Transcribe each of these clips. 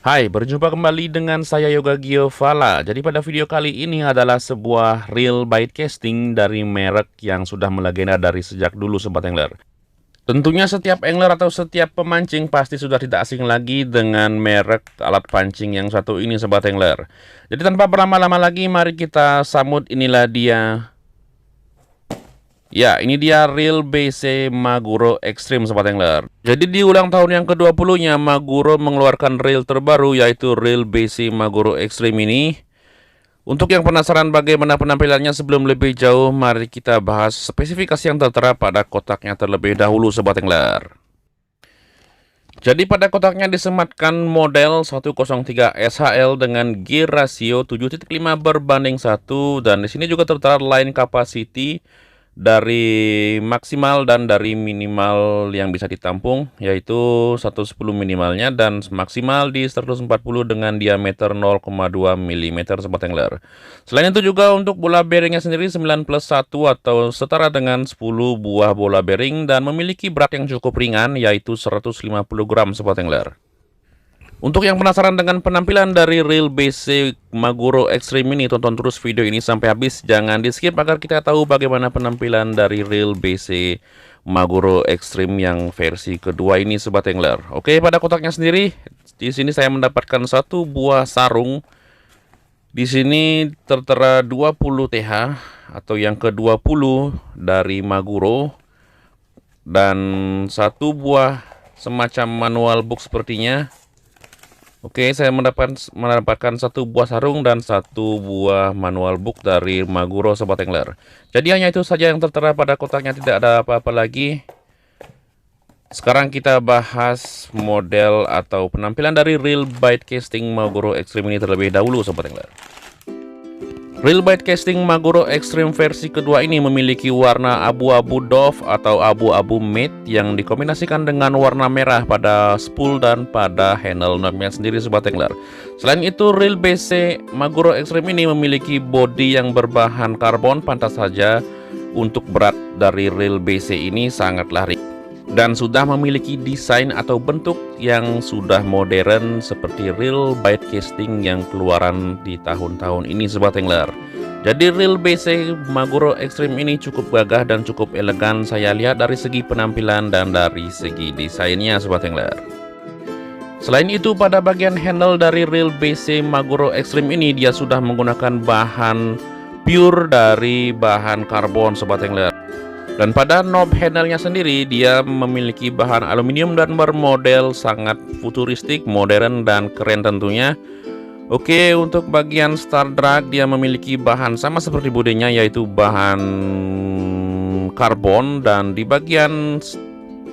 Hai, berjumpa kembali dengan saya Yoga Giovanna. Jadi pada video kali ini adalah sebuah reel bait casting dari merek yang sudah melegenda dari sejak dulu Sobat Angler. Tentunya setiap angler atau setiap pemancing pasti sudah tidak asing lagi dengan merek alat pancing yang satu ini Sobat Angler. Jadi tanpa berlama-lama lagi, mari kita sambut, inilah dia. Ya, ini dia reel BC Maguro Extreme Sobat Angler. Jadi di ulang tahun yang ke-20-nya Maguro mengeluarkan reel terbaru, yaitu reel BC Maguro Extreme ini. Untuk yang penasaran bagaimana penampilannya, sebelum lebih jauh mari kita bahas spesifikasi yang tertera pada kotaknya terlebih dahulu Sobat Angler. Jadi pada kotaknya disematkan model 103 SHL dengan gear rasio 7.5 berbanding 1, dan di sini juga tertera line capacity dari maksimal dan dari minimal yang bisa ditampung, yaitu 110 minimalnya dan maksimal di 140 dengan diameter 0,2 mm Sobat Angler. Selain itu juga untuk bola bearingnya sendiri 9+1 atau setara dengan 10 buah bola bearing dan memiliki berat yang cukup ringan, yaitu 150 gram Sobat Angler. Untuk yang penasaran dengan penampilan dari reel BC Maguro Extreme ini, tonton terus video ini sampai habis, jangan di skip agar kita tahu bagaimana penampilan dari reel BC Maguro Extreme yang versi kedua ini Sobat Angler. Oke, pada kotaknya sendiri di sini saya mendapatkan satu buah sarung. Di sini tertera 20 TH atau yang ke-20 dari Maguro, dan satu buah semacam manual book sepertinya. Oke, saya mendapatkan satu buah sarung dan satu buah manual book dari Maguro Sobat Angler. Jadi hanya itu saja yang tertera pada kotaknya, tidak ada apa-apa lagi. Sekarang kita bahas model atau penampilan dari reel bait casting Maguro Extreme ini terlebih dahulu Sobat Angler. Reel bait casting Maguro Extreme versi kedua ini memiliki warna abu-abu doff atau abu-abu matte yang dikombinasikan dengan warna merah pada spool dan pada handle knobnya sendiri Sobat Angler. Selain itu, reel BC Maguro Extreme ini memiliki bodi yang berbahan karbon. Pantas saja untuk berat dari reel BC ini sangatlah ringan dan sudah memiliki desain atau bentuk yang sudah modern seperti reel bait casting yang keluaran di tahun-tahun ini Sobat Angler. Jadi reel BC Maguro Extreme ini cukup gagah dan cukup elegan saya lihat dari segi penampilan dan dari segi desainnya Sobat Angler. Selain itu, pada bagian handle dari reel BC Maguro Extreme ini dia sudah menggunakan bahan pure dari bahan karbon Sobat Angler. Dan pada knob handle-nya sendiri dia memiliki bahan aluminium dan bermodel sangat futuristik, modern dan keren tentunya. Oke, untuk bagian star drag dia memiliki bahan sama seperti bodinya, yaitu bahan karbon, dan di bagian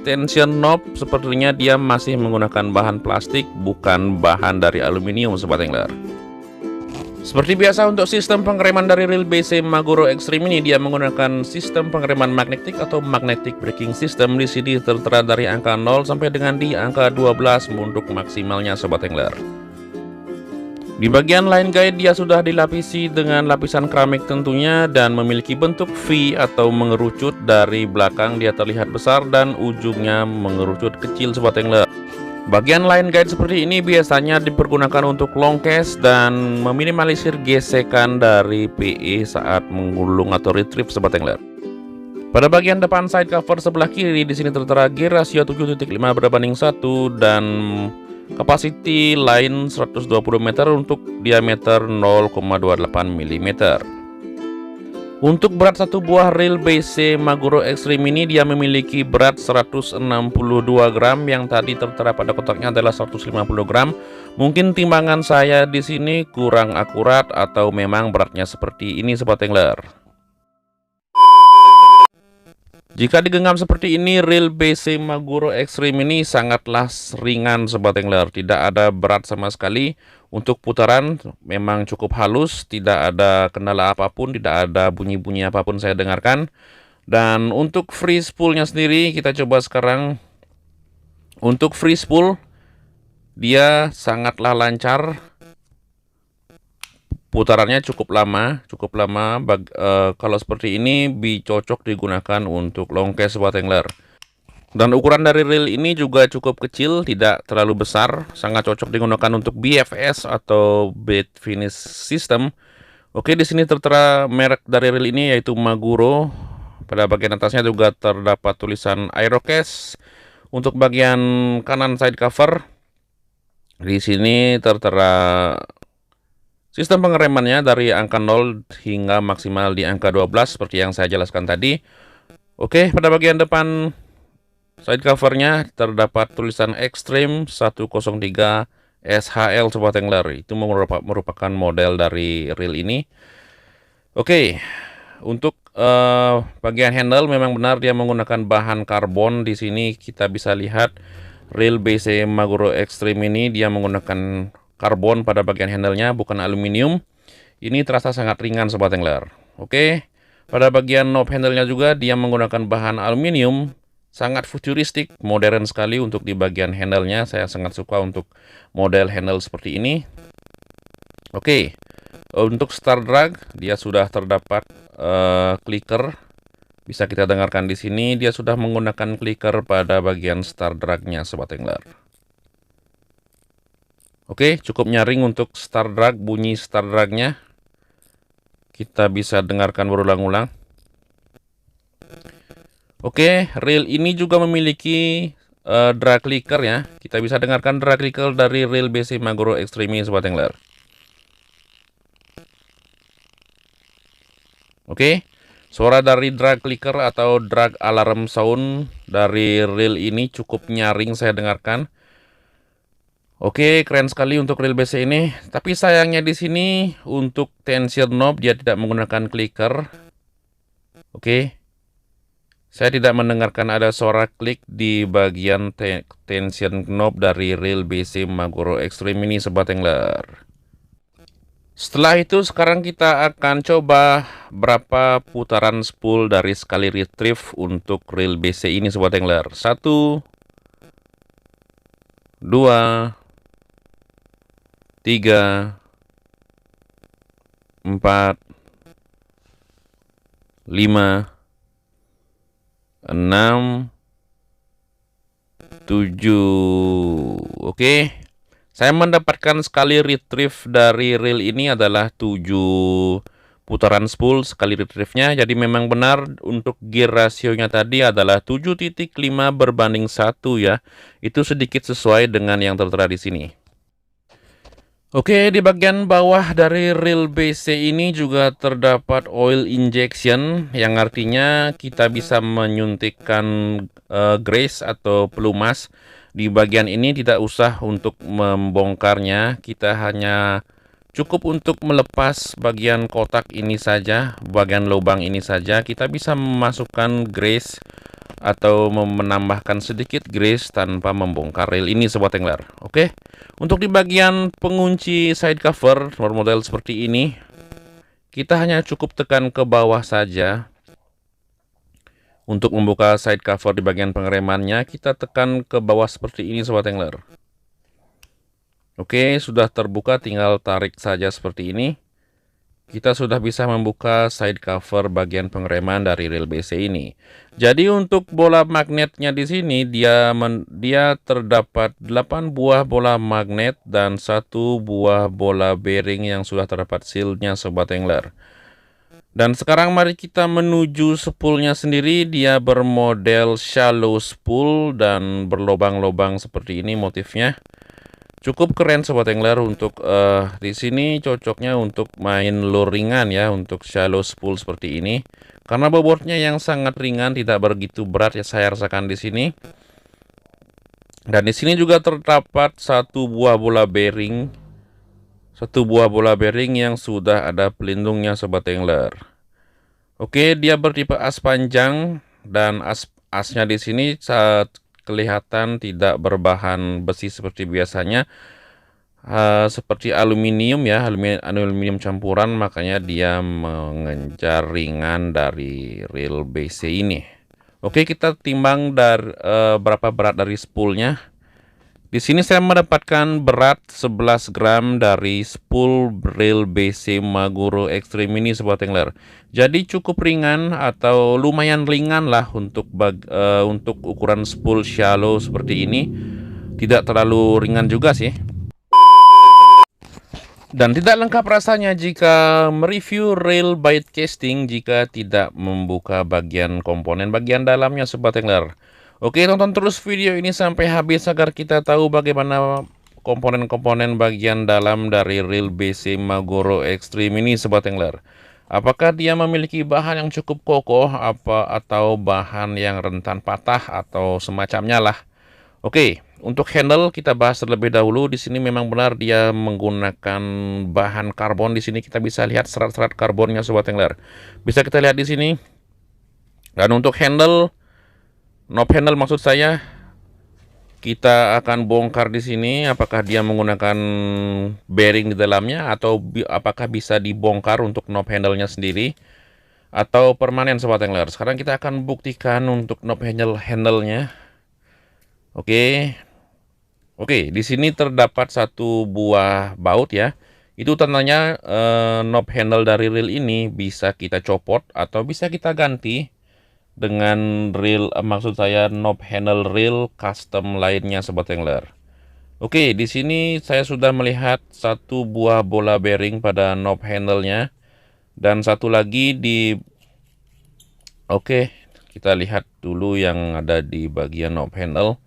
tension knob sepertinya dia masih menggunakan bahan plastik, bukan bahan dari aluminium Sobat Angler. Seperti biasa, untuk sistem pengereman dari reel BC Maguro Extreme ini dia menggunakan sistem pengereman magnetik atau magnetic braking system. Di sini tertera dari angka 0 sampai dengan di angka 12 untuk maksimalnya Sobat Angler. Di bagian line guide dia sudah dilapisi dengan lapisan keramik tentunya dan memiliki bentuk V atau mengerucut. Dari belakang dia terlihat besar dan ujungnya mengerucut kecil Sobat Angler. Bagian line guide seperti ini biasanya dipergunakan untuk long cast dan meminimalisir gesekan dari PE saat menggulung atau retrieve Sobat Angler. Pada bagian depan side cover sebelah kiri di sini tertera gear rasio 7.5 berbanding 1 dan capacity line 120 meter untuk diameter 0,28 mm. Untuk berat satu buah reel BC Maguro Extreme ini dia memiliki berat 162 gram, yang tadi tertera pada kotaknya adalah 150 gram. Mungkin timbangan saya di sini kurang akurat atau memang beratnya seperti ini Sobat Angler. Jika digenggam seperti ini, reel BC Maguro Extreme ini sangatlah ringan Sobat Angler, tidak ada berat sama sekali. Untuk putaran memang cukup halus, tidak ada kendala apapun, tidak ada bunyi-bunyi apapun saya dengarkan. Dan untuk free spoolnya sendiri kita coba sekarang. Untuk free spool dia sangatlah lancar, putarannya cukup lama. Kalau seperti ini cocok digunakan untuk long cast Sobat Angler. Dan ukuran dari reel ini juga cukup kecil, tidak terlalu besar, sangat cocok digunakan untuk BFS atau bed finish system. Oke, di sini tertera merek dari reel ini yaitu Maguro. Pada bagian atasnya juga terdapat tulisan Aerocast. Untuk bagian kanan side cover, di sini tertera sistem pengeremannya dari angka 0 hingga maksimal di angka 12 seperti yang saya jelaskan tadi. Oke, pada bagian depan side covernya terdapat tulisan Extreme 103 SHL Sobat Angler. Itu merupakan model dari reel ini. Oke, untuk bagian handle memang benar dia menggunakan bahan karbon. Di sini kita bisa lihat reel BC Maguro Extreme ini dia menggunakan karbon pada bagian handlenya, bukan aluminium. Ini terasa sangat ringan Sobat Angler. Oke, pada bagian knob handlenya juga dia menggunakan bahan aluminium. Sangat futuristik, modern sekali untuk di bagian handlenya. Saya sangat suka untuk model handle seperti ini. Oke, untuk start drag dia sudah terdapat clicker. Bisa kita dengarkan di sini dia sudah menggunakan clicker pada bagian start dragnya Sobat Angler. Oke, cukup nyaring untuk start drag, bunyi start dragnya. Kita bisa dengarkan berulang-ulang. Oke, reel ini juga memiliki drag clicker ya. Kita bisa dengarkan drag clicker dari reel BC Maguro Extreme ini Sobat Angler. Oke, suara dari drag clicker atau drag alarm sound dari reel ini cukup nyaring saya dengarkan. Oke, keren sekali untuk reel BC ini. Tapi sayangnya di sini untuk tension knob dia tidak menggunakan clicker. Oke. Saya tidak mendengarkan ada suara klik di bagian tension knob dari reel BC Maguro Extreme ini Sobat Angler. Setelah itu sekarang kita akan coba berapa putaran spool dari sekali retrieve untuk reel BC ini Sobat Angler. 1, 2, 3, 4, 5, 6, 7. Oke, saya mendapatkan sekali retrieve dari reel ini adalah 7 putaran spool sekali retrieve-nya. Jadi memang benar untuk gear rasionya tadi adalah 7.5 berbanding 1 ya. Itu sedikit sesuai dengan yang tertera di sini. Oke, di bagian bawah dari reel BC ini juga terdapat oil injection, yang artinya kita bisa menyuntikkan grease atau pelumas. Di bagian ini tidak usah untuk membongkarnya, kita hanya cukup untuk melepas bagian kotak ini saja, bagian lubang ini saja. Kita bisa memasukkan grease atau menambahkan sedikit grease tanpa membongkar reel ini Sobat Angler. Oke, untuk di bagian pengunci side cover model seperti ini, kita hanya cukup tekan ke bawah saja. Untuk membuka side cover di bagian pengeremannya, kita tekan ke bawah seperti ini Sobat Angler. Oke, sudah terbuka, tinggal tarik saja seperti ini. Kita sudah bisa membuka side cover bagian pengereman dari reel BC ini. Jadi untuk bola magnetnya di sini dia terdapat 8 buah bola magnet dan 1 buah bola bearing yang sudah terdapat sealnya Sobat Angler. Dan sekarang mari kita menuju spoolnya sendiri. Dia bermodel shallow spool dan berlobang-lobang seperti ini motifnya. Cukup keren Sobat Angler untuk di sini cocoknya untuk main lure ringan ya, untuk shallow spool seperti ini. Karena bobotnya yang sangat ringan, tidak begitu berat ya saya rasakan di sini. Dan di sini juga terdapat 1 buah bola bearing. 1 buah bola bearing yang sudah ada pelindungnya Sobat Angler. Oke, dia bertipe as panjang dan asnya di sini saat kelihatan tidak berbahan besi seperti biasanya, seperti aluminium ya, aluminium campuran, makanya dia mengejar ringan dari reel BC ini. Oke, kita timbang dari berapa berat dari spoolnya. Di sini saya mendapatkan berat 11 gram dari spool Real BC Maguro Extreme ini Sobat Angler. Jadi cukup ringan atau lumayan ringan lah untuk ukuran spool shallow seperti ini. Tidak terlalu ringan juga sih. Dan tidak lengkap rasanya jika mereview reel bait casting jika tidak membuka bagian komponen bagian dalamnya Sobat Angler. Oke, tonton terus video ini sampai habis agar kita tahu bagaimana komponen-komponen bagian dalam dari reel BC Maguro Extreme ini Sobat Angler. Apakah dia memiliki bahan yang cukup kokoh atau bahan yang rentan patah atau semacamnya lah. Oke, untuk handle kita bahas terlebih dahulu. Di sini memang benar dia menggunakan bahan karbon. Di sini kita bisa lihat serat-serat karbonnya Sobat Angler. Bisa kita lihat di sini. Dan untuk handle, knob handle maksud saya, kita akan bongkar di sini apakah dia menggunakan bearing di dalamnya atau apakah bisa dibongkar untuk knob handle-nya sendiri atau permanen Sobat Angler. Sekarang kita akan buktikan untuk knob handle-nya. Oke, di sini terdapat satu buah baut ya. Itu tandanya knob handle dari reel ini bisa kita copot atau bisa kita ganti dengan reel, maksud saya knob handle reel custom lainnya Sobat Angler. Oke, di sini saya sudah melihat satu buah bola bearing pada knob handle-nya dan satu lagi di kita lihat dulu yang ada di bagian knob handle.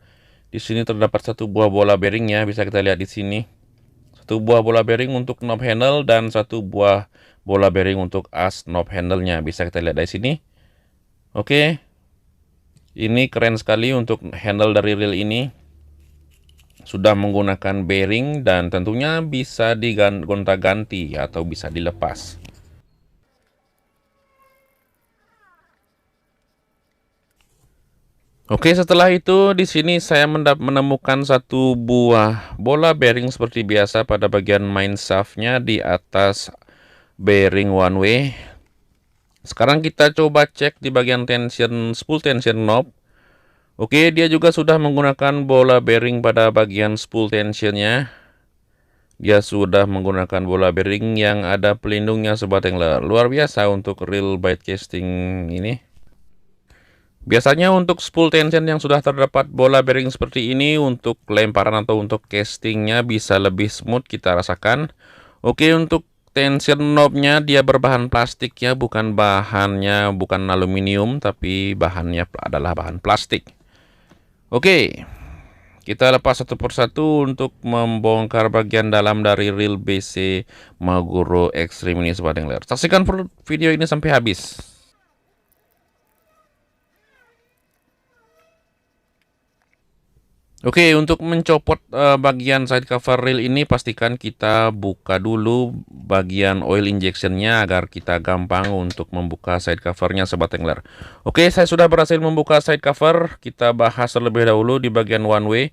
Di sini terdapat satu buah bola bearingnya, bisa kita lihat di sini. Satu buah bola bearing untuk knob handle dan satu buah bola bearing untuk as knob handle-nya, bisa kita lihat dari sini. Oke, ini keren sekali untuk handle dari reel ini. Sudah menggunakan bearing dan tentunya bisa digonta-ganti atau bisa dilepas. Oke, setelah itu di sini saya menemukan satu buah bola bearing seperti biasa pada bagian main shaft-nya di atas bearing one way. Sekarang kita coba cek di bagian spool tension knob. Oke, dia juga sudah menggunakan bola bearing pada bagian spool tensionnya. Dia sudah menggunakan bola bearing yang ada pelindungnya Sobat Angler. Luar biasa untuk reel bait casting ini. Biasanya untuk spool tension yang sudah terdapat bola bearing seperti ini, untuk lemparan atau untuk castingnya bisa lebih smooth kita rasakan. Oke, untuk tension knobnya dia berbahan plastik ya, bukan aluminium, tapi bahannya adalah bahan plastik. Oke, kita lepas satu persatu untuk membongkar bagian dalam dari reel BC Maguro Extreme ini Sobat Angler. Saksikan video ini sampai habis. Oke, untuk mencopot bagian side cover reel ini pastikan kita buka dulu bagian oil injectionnya agar kita gampang untuk membuka side covernya Sobat Angler. Oke, saya sudah berhasil membuka side cover. Kita bahas terlebih dahulu di bagian one way.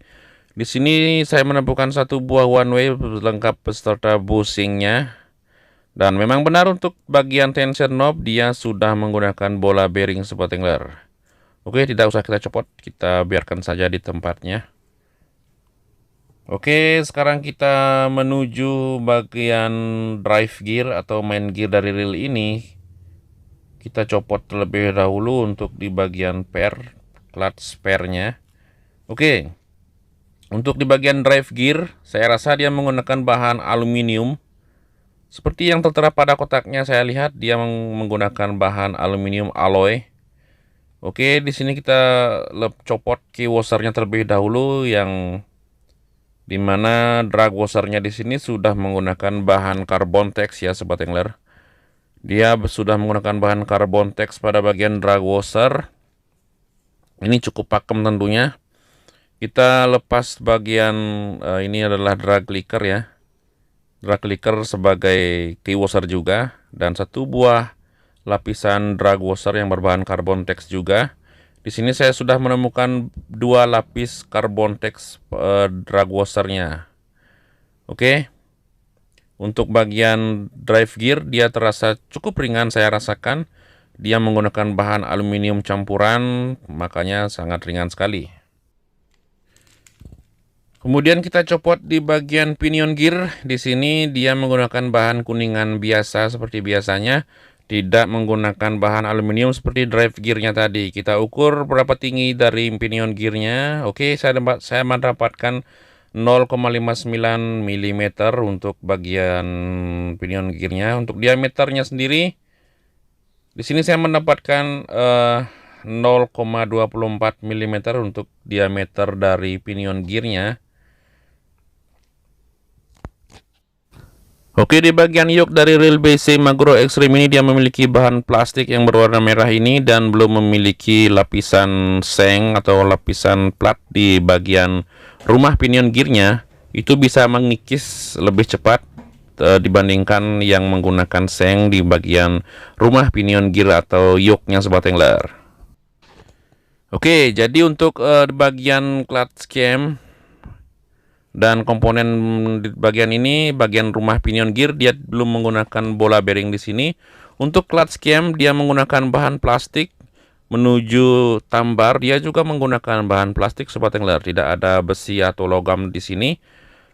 Di sini saya menemukan satu buah one way lengkap beserta bushingnya. Dan memang benar untuk bagian tension knob dia sudah menggunakan bola bearing Sobat Angler. Oke, tidak usah kita copot, kita biarkan saja di tempatnya. Oke, sekarang kita menuju bagian drive gear atau main gear dari reel ini. Kita copot terlebih dahulu untuk di bagian clutch spare-nya. Oke, untuk di bagian drive gear, saya rasa dia menggunakan bahan aluminium. Seperti yang tertera pada kotaknya, saya lihat dia menggunakan bahan aluminium alloy. Oke, di sini kita copot key washer-nya terlebih dahulu, yang dimana drag washer-nya di sini sudah menggunakan bahan carbon tex ya Sobat Angler. Dia sudah menggunakan bahan carbon tex pada bagian drag washer. Ini cukup pakem tentunya. Kita lepas bagian ini adalah drag licker ya. Drag licker sebagai key washer juga, dan satu buah lapisan drag washer yang berbahan carbon tex juga. Di sini saya sudah menemukan dua lapis carbon tex drag washer-nya. Oke. Untuk bagian drive gear dia terasa cukup ringan, saya rasakan. Dia menggunakan bahan aluminium campuran, makanya sangat ringan sekali. Kemudian kita copot di bagian pinion gear. Di sini dia menggunakan bahan kuningan biasa seperti biasanya, tidak menggunakan bahan aluminium seperti drive gearnya tadi. Kita ukur berapa tinggi dari pinion gearnya. Oke, saya mendapatkan 0,59 mm untuk bagian pinion gearnya. Untuk diameternya sendiri, di sini saya mendapatkan 0,24 mm untuk diameter dari pinion gearnya. Oke, di bagian yok dari Real BC Maguro Extreme ini dia memiliki bahan plastik yang berwarna merah ini dan belum memiliki lapisan seng atau lapisan plat di bagian rumah pinion gearnya. Itu bisa mengikis lebih cepat dibandingkan yang menggunakan seng di bagian rumah pinion gear atau yoknya Sobat Angler. Oke, jadi untuk bagian clutch cam dan komponen di bagian ini, bagian rumah pinion gear, dia belum menggunakan bola bearing di sini. Untuk clutch cam dia menggunakan bahan plastik. Menuju tambar dia juga menggunakan bahan plastik Sobat Angler, tidak ada besi atau logam di sini.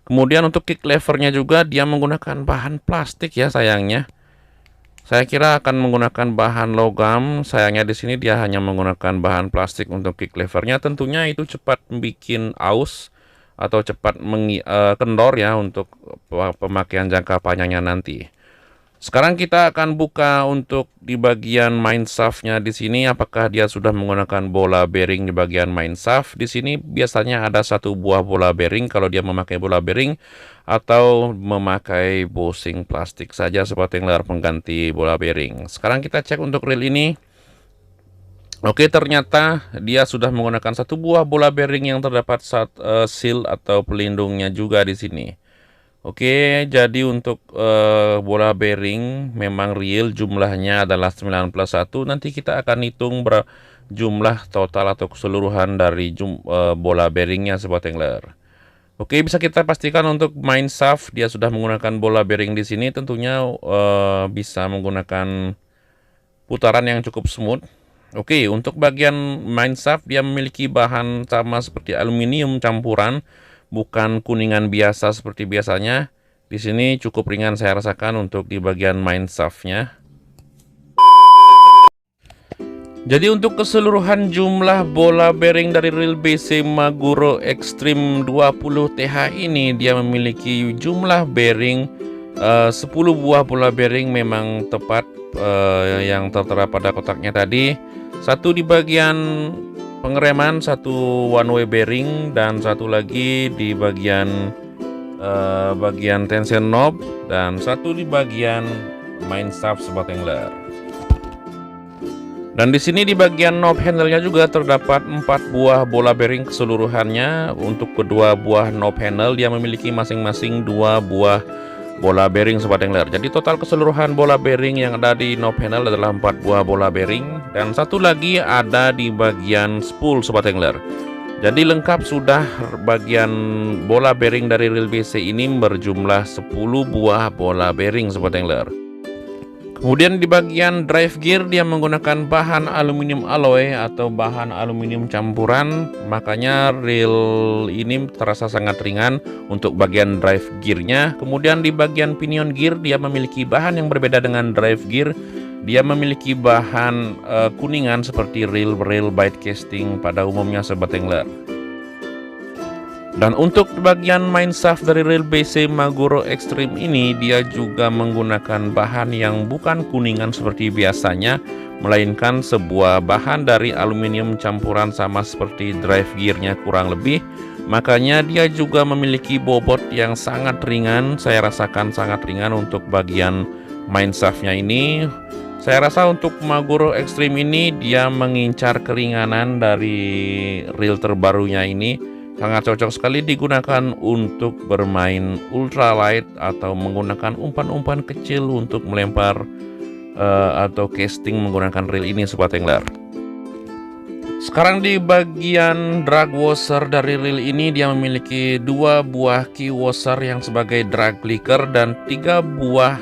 Kemudian untuk kick levernya juga dia menggunakan bahan plastik ya sayangnya. Saya kira akan menggunakan bahan logam, sayangnya di sini dia hanya menggunakan bahan plastik untuk kick levernya. Tentunya itu cepat bikin aus atau cepat kendor ya untuk pemakaian jangka panjangnya nanti. Sekarang kita akan buka untuk di bagian main shaftnya di sini, apakah dia sudah menggunakan bola bearing di bagian main shaft. Di sini biasanya ada satu buah bola bearing kalau dia memakai bola bearing atau memakai bushing plastik saja seperti yang pengganti bola bearing. Sekarang kita cek untuk reel ini. Oke, ternyata dia sudah menggunakan satu buah bola bearing yang terdapat seal atau pelindungnya juga di sini. Oke, jadi untuk bola bearing memang real jumlahnya adalah 91. Nanti kita akan hitung jumlah total atau keseluruhan dari bola bearingnya Sobat Angler. Oke, bisa kita pastikan untuk main shaft dia sudah menggunakan bola bearing di sini. Tentunya bisa menggunakan putaran yang cukup smooth. Oke, untuk bagian main shaft dia memiliki bahan sama seperti aluminium campuran, bukan kuningan biasa seperti biasanya. Di sini cukup ringan saya rasakan untuk di bagian main shaftnya. Jadi untuk keseluruhan jumlah bola bearing dari Real BC Maguro Extreme 20 TH ini dia memiliki jumlah bearing 10 buah bola bearing memang tepat yang tertera pada kotaknya tadi. Satu di bagian pengereman, satu one way bearing, dan satu lagi di bagian tension knob, dan satu di bagian main shaft Sobat Angler. Dan di sini di bagian knob handle-nya juga terdapat 4 buah bola bearing keseluruhannya. Untuk kedua buah knob handle dia memiliki masing-masing 2 buah bola bearing Sobat Angler. Jadi total keseluruhan bola bearing yang ada di knob handle adalah 4 buah bola bearing, dan satu lagi ada di bagian spool Sobat Angler. Jadi lengkap sudah bagian bola bearing dari Real BC ini berjumlah 10 buah bola bearing Sobat Angler. Kemudian di bagian drive gear dia menggunakan bahan aluminium alloy atau bahan aluminium campuran, makanya reel ini terasa sangat ringan untuk bagian drive gearnya. Kemudian di bagian pinion gear dia memiliki bahan yang berbeda dengan drive gear. Dia memiliki bahan kuningan seperti reel bite casting pada umumnya Sobat Angler. Dan untuk bagian main shaft dari Real BC Maguro Extreme ini dia juga menggunakan bahan yang bukan kuningan seperti biasanya, melainkan sebuah bahan dari aluminium campuran sama seperti drive gearnya kurang lebih. Makanya dia juga memiliki bobot yang sangat ringan, saya rasakan sangat ringan untuk bagian main shaftnya ini. Saya rasa untuk Maguro Extreme ini dia mengincar keringanan dari reel terbarunya ini. Sangat cocok sekali digunakan untuk bermain ultralight atau menggunakan umpan-umpan kecil untuk melempar atau casting menggunakan reel ini Sobat Angler. Sekarang di bagian drag washer dari reel ini dia memiliki 2 buah key washer yang sebagai drag clicker dan 3 buah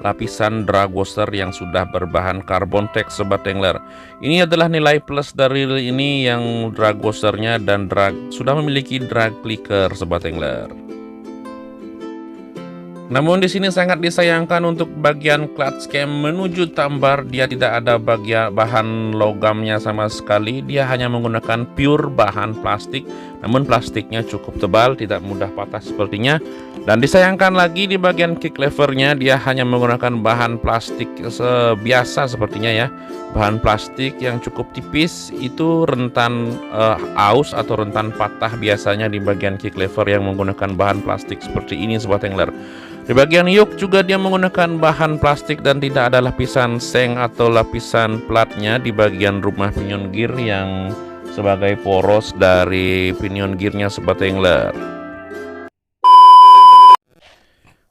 lapisan drag washer yang sudah berbahan karbon tex Sobat Angler. Ini adalah nilai plus dari reel ini, yang drag washernya dan sudah memiliki drag clicker Sobat Angler. Namun di sini sangat disayangkan untuk bagian clutch cam menuju tambar, dia tidak ada bahan logamnya sama sekali. Dia hanya menggunakan pure bahan plastik, namun plastiknya cukup tebal, tidak mudah patah sepertinya. Dan disayangkan lagi di bagian kick levernya, dia hanya menggunakan bahan plastik biasa sepertinya ya. Bahan plastik yang cukup tipis, itu rentan aus atau rentan patah biasanya di bagian kick lever yang menggunakan bahan plastik seperti ini Sobat Angler. Di bagian yoke juga dia menggunakan bahan plastik dan tidak ada lapisan seng atau lapisan platnya di bagian rumah pinion gear yang sebagai poros dari pinion gearnya Sobat Angler.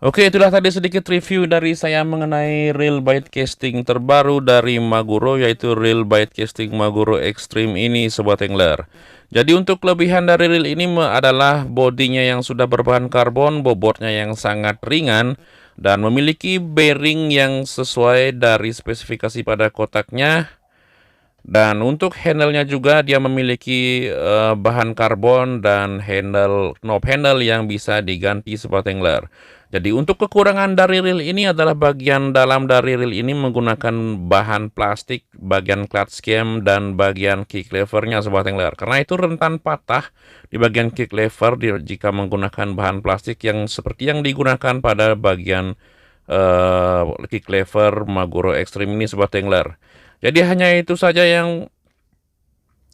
Oke, itulah tadi sedikit review dari saya mengenai reel bait casting terbaru dari Maguro, yaitu reel bait casting Maguro Extreme ini Sobat Angler. Jadi untuk kelebihan dari reel ini adalah bodinya yang sudah berbahan karbon, bobotnya yang sangat ringan, dan memiliki bearing yang sesuai dari spesifikasi pada kotaknya. Dan untuk handle-nya juga dia memiliki bahan karbon dan knob handle yang bisa diganti Sobat Angler. Jadi untuk kekurangan dari reel ini adalah bagian dalam dari reel ini menggunakan bahan plastik, bagian clutch cam dan bagian kick levernya Sobat Angler. Karena itu rentan patah di bagian kick lever jika menggunakan bahan plastik yang seperti yang digunakan pada bagian kick lever Maguro Extreme ini Sobat Angler. Jadi hanya itu saja yang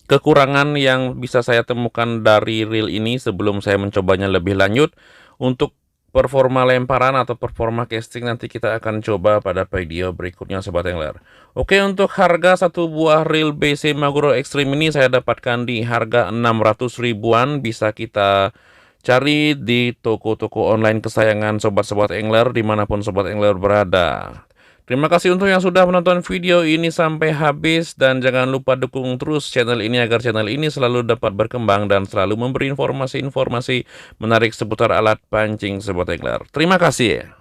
kekurangan yang bisa saya temukan dari reel ini sebelum saya mencobanya lebih lanjut. Untuk performa lemparan atau performa casting nanti kita akan coba pada video berikutnya Sobat Angler. Oke, untuk harga satu buah reel BC Maguro Extreme ini saya dapatkan di harga 600 ribuan. Bisa kita cari di toko-toko online kesayangan Sobat-Sobat Angler dimanapun Sobat Angler berada. Terima kasih untuk yang sudah menonton video ini sampai habis, dan jangan lupa dukung terus channel ini agar channel ini selalu dapat berkembang dan selalu memberi informasi-informasi menarik seputar alat pancing Sobat Angler. Terima kasih.